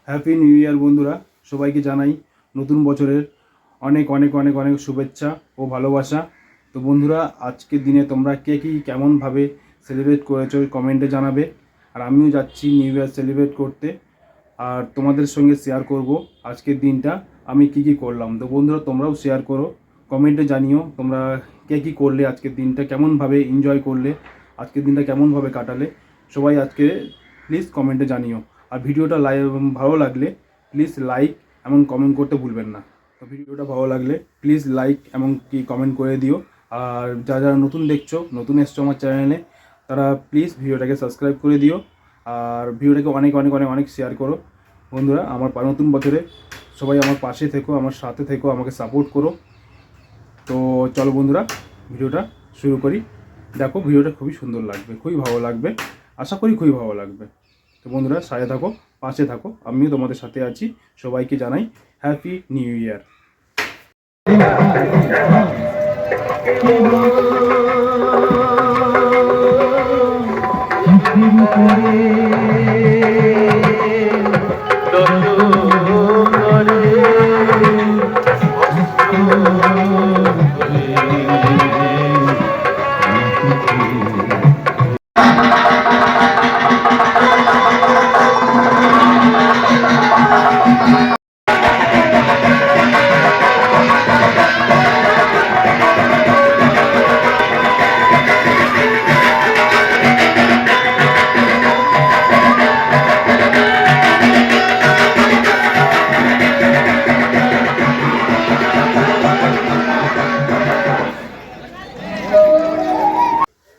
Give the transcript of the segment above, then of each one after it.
Happy new year বন্ধুরা, সবাইকে জানাই নতুন বছরের অনেক অনেক অনেক অনেক শুভেচ্ছা ও ভালোবাসা। তো বন্ধুরা, আজকের দিনে তোমরা কে কী কেমনভাবে সেলিব্রেট করেছো কমেন্টে জানাবে। আর আমিও যাচ্ছি নিউ ইয়ার সেলিব্রেট করতে, আর তোমাদের সঙ্গে শেয়ার করব আজকের দিনটা আমি কি কি করলাম। তো বন্ধুরা, তোমরাও শেয়ার করো, কমেন্টে জানিও তোমরা কে কী করলে, আজকের দিনটা কেমনভাবে এনজয় করলে, আজকের দিনটা কেমনভাবে কাটালে। সবাই আজকে প্লিজ কমেন্টে জানিও। আর ভিডিওটা ভালো লাগলে প্লিজ লাইক এবং কমেন্ট করতে ভুলবেন না। তো ভিডিওটা ভালো লাগলে প্লিজ লাইক এবং কি কমেন্ট করে দিও। আর যারা নতুন দেখছো, নতুন এসছো আমার চ্যানেলে, তারা প্লিজ ভিডিওটাকে সাবস্ক্রাইব করে দিও। আর ভিডিওটাকে অনেক অনেক অনেক অনেক শেয়ার করো। বন্ধুরা, আমার নতুন বছরে সবাই আমার পাশে থেকো, আমার সাথে থেকো, আমাকে সাপোর্ট করো। তো চলো বন্ধুরা, ভিডিওটা শুরু করি। দেখো, ভিডিওটা খুবই সুন্দর লাগবে, খুবই ভালো লাগবে, আশা করি খুবই ভালো লাগবে। তো বন্ধুরা, সাথে থাকো, পাশে থাকো, আমিও তোমাদের সাথে আছি। সবাইকে জানাই হ্যাপি নিউ ইয়ার।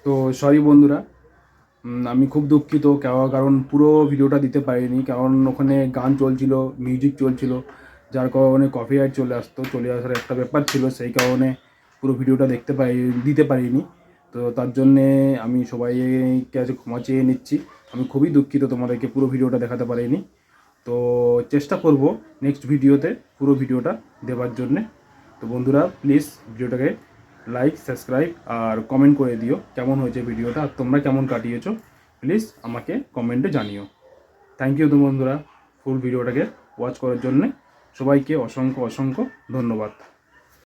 তো সরি বন্ধুরা, আমি খুব দুঃখিত, কারণ পুরো ভিডিওটা দিতে পারিনি, কারণ ওখানে গান চলছিল, মিউজিক চলছিল, যার কারণে কপিরাইট চলে আসার একটা ব্যাপার ছিল। সেই কারণে পুরো ভিডিওটা দিতে পারিনি। তো তার জন্যে আমি সবাইকে কাছে ক্ষমা চেয়ে নিচ্ছি। আমি খুবই দুঃখিত তোমাদেরকে পুরো ভিডিওটা দেখাতে পারিনি। তো চেষ্টা করব নেক্সট ভিডিওতে পুরো ভিডিওটা দেওয়ার জন্যে। তো বন্ধুরা, প্লিজ ভিডিওটাকে লাইক, সাবস্ক্রাইব আর কমেন্ট করে দিও কেমন হয়েছে ভিডিওটা, আর তোমরা কেমন কাটিয়েছো প্লিজ আমাকে কমেন্টে জানিও। থ্যাংক ইউ তো বন্ধুরা, ফুল ভিডিওটাকে ওয়াচ করার জন্যে। সবাইকে অসংখ্য অসংখ্য ধন্যবাদ।